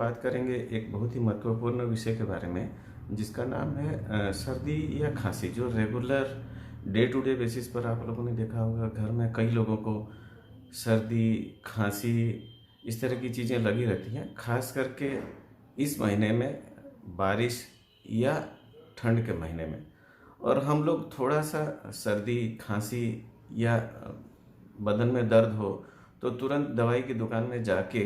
बात करेंगे एक बहुत ही महत्वपूर्ण विषय के बारे में, जिसका नाम है सर्दी या खांसी। जो regular day to day basis पर आप लोगों ने देखा होगा, घर में कई लोगों को सर्दी, खांसी इस तरह की चीज़ें लगी रहती हैं, खास करके इस महीने में, बारिश या ठंड के महीने में। और हम लोग थोड़ा सा सर्दी, खांसी या बदन में दर्द हो तो तुरंत दवाई की दुकान में जाके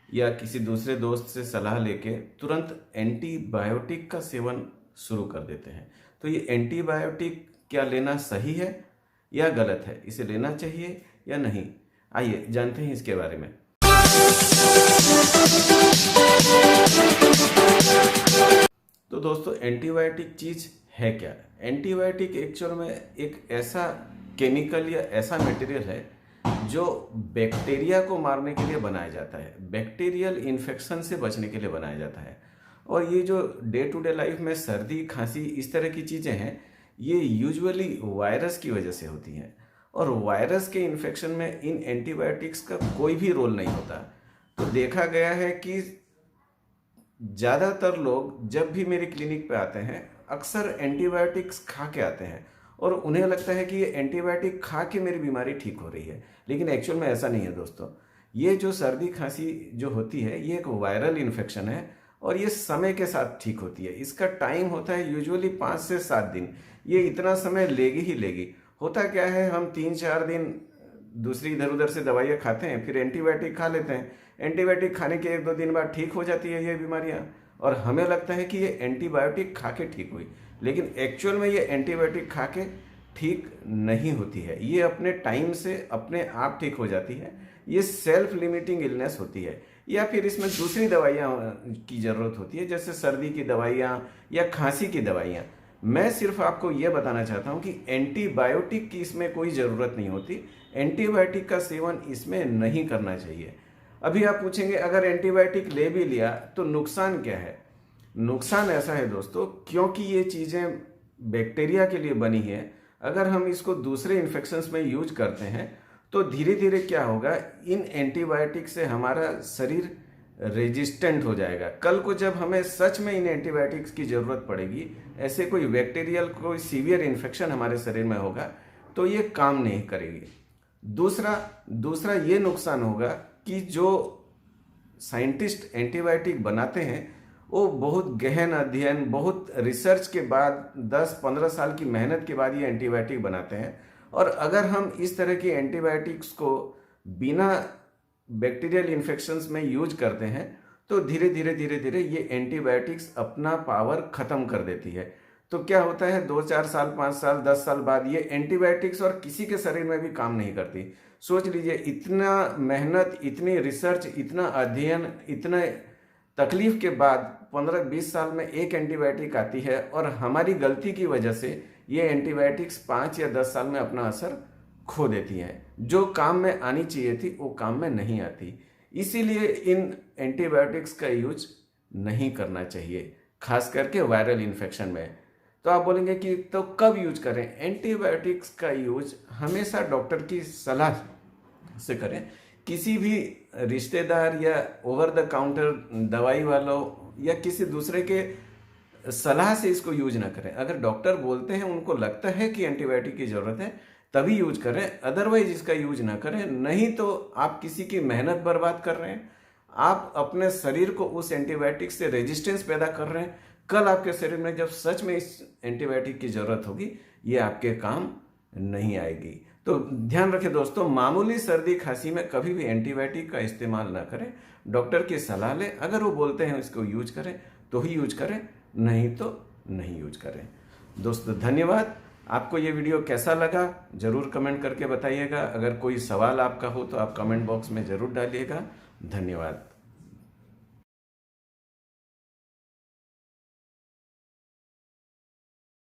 या किसी दूसरे दोस्त से सलाह लेके तुरंत एंटीबायोटिक का सेवन शुरू कर देते हैं। तो ये एंटीबायोटिक क्या लेना सही है या गलत है, इसे लेना चाहिए या नहीं, आइए जानते हैं इसके बारे में। तो दोस्तों, एंटीबायोटिक चीज़ है क्या? एंटीबायोटिक एक्चुअल में एक ऐसा केमिकल या ऐसा मटेरियल है जो बैक्टीरिया को मारने के लिए बनाया जाता है, बैक्टीरियल इन्फेक्शन से बचने के लिए बनाया जाता है। और ये जो डे टू डे लाइफ में सर्दी, खांसी इस तरह की चीज़ें हैं, ये यूजुअली वायरस की वजह से होती हैं। और वायरस के इन्फेक्शन में इन एंटीबायोटिक्स का कोई भी रोल नहीं होता। तो देखा गया है कि ज़्यादातर लोग जब भी मेरे क्लिनिक पे आते हैं, अक्सर एंटीबायोटिक्स खा के आते हैं और उन्हें लगता है कि ये एंटीबायोटिक खा के मेरी बीमारी ठीक हो रही है, लेकिन एक्चुअल में ऐसा नहीं है दोस्तों। ये जो सर्दी खांसी जो होती है, ये एक वायरल इन्फेक्शन है और ये समय के साथ ठीक होती है। इसका टाइम होता है यूजुअली 5 से 7 दिन। ये इतना समय लेगी ही लेगी। होता क्या है, हम 3-4 दिन दूसरी इधर उधर से दवाइयाँ खाते हैं, फिर एंटीबायोटिक खा लेते हैं। एंटीबायोटिक खाने के 1-2 दिन बाद ठीक हो जाती है ये बीमारियाँ और हमें लगता है कि ये एंटीबायोटिक खा के ठीक हुई, लेकिन एक्चुअल में ये एंटीबायोटिक खा के ठीक नहीं होती है। ये अपने टाइम से अपने आप ठीक हो जाती है। ये सेल्फ लिमिटिंग इलनेस होती है, या फिर इसमें दूसरी दवाइयाँ की ज़रूरत होती है, जैसे सर्दी की दवाइयाँ या खांसी की दवाइयाँ। मैं सिर्फ आपको ये बताना चाहता हूँ कि एंटीबायोटिक की इसमें कोई ज़रूरत नहीं होती। एंटीबायोटिक का सेवन इसमें नहीं करना चाहिए। अभी आप पूछेंगे, अगर एंटीबायोटिक ले भी लिया तो नुकसान क्या है? नुकसान ऐसा है दोस्तों, क्योंकि ये चीज़ें बैक्टीरिया के लिए बनी है, अगर हम इसको दूसरे इन्फेक्शंस में यूज करते हैं तो धीरे धीरे क्या होगा, इन एंटीबायोटिक से हमारा शरीर रेजिस्टेंट हो जाएगा। कल को जब हमें सच में इन एंटीबायोटिक्स की ज़रूरत पड़ेगी, ऐसे कोई बैक्टीरियल कोई सीवियर इन्फेक्शन हमारे शरीर में होगा, तो ये काम नहीं करेगी। दूसरा ये नुकसान होगा कि जो साइंटिस्ट एंटीबायोटिक बनाते हैं, वो बहुत गहन अध्ययन, बहुत रिसर्च के बाद 10-15 साल की मेहनत के बाद ये एंटीबायोटिक बनाते हैं। और अगर हम इस तरह की एंटीबायोटिक्स को बिना बैक्टीरियल इन्फेक्शंस में यूज करते हैं तो धीरे धीरे ये एंटीबायोटिक्स अपना पावर ख़त्म कर देती है। तो क्या होता है, 2-4 साल, 5 साल, 10 साल बाद ये एंटीबायोटिक्स और किसी के शरीर में भी काम नहीं करती। सोच लीजिए, इतना मेहनत, इतनी रिसर्च, इतना अध्ययन, इतना तकलीफ के बाद 15-20 साल में एक एंटीबायोटिक आती है और हमारी गलती की वजह से ये एंटीबायोटिक्स 5 या 10 साल में अपना असर खो देती हैं। जो काम में आनी चाहिए थी वो काम में नहीं आती। इसीलिए इन एंटीबायोटिक्स का यूज नहीं करना चाहिए, खास करके वायरल इन्फेक्शन में। तो आप बोलेंगे कि तो कब यूज करें? एंटीबायोटिक्स का यूज हमेशा डॉक्टर की सलाह से करें। किसी भी रिश्तेदार या ओवर द काउंटर दवाई वालों या किसी दूसरे के सलाह से इसको यूज ना करें। अगर डॉक्टर बोलते हैं, उनको लगता है कि एंटीबायोटिक की ज़रूरत है, तभी यूज करें, अदरवाइज इसका यूज ना करें। नहीं तो आप किसी की मेहनत बर्बाद कर रहे हैं, आप अपने शरीर को उस एंटीबायोटिक से रेजिस्टेंस पैदा कर रहे हैं। कल आपके शरीर में जब सच में इस एंटीबायोटिक की ज़रूरत होगी, ये आपके काम नहीं आएगी। तो ध्यान रखें दोस्तों, मामूली सर्दी खांसी में कभी भी एंटीबायोटिक का इस्तेमाल ना करें। डॉक्टर की सलाह लें, अगर वो बोलते हैं इसको यूज करें तो ही यूज करें, नहीं तो नहीं यूज करें। दोस्तों धन्यवाद। आपको ये वीडियो कैसा लगा ज़रूर कमेंट करके बताइएगा। अगर कोई सवाल आपका हो तो आप कमेंट बॉक्स में ज़रूर डालिएगा। धन्यवाद।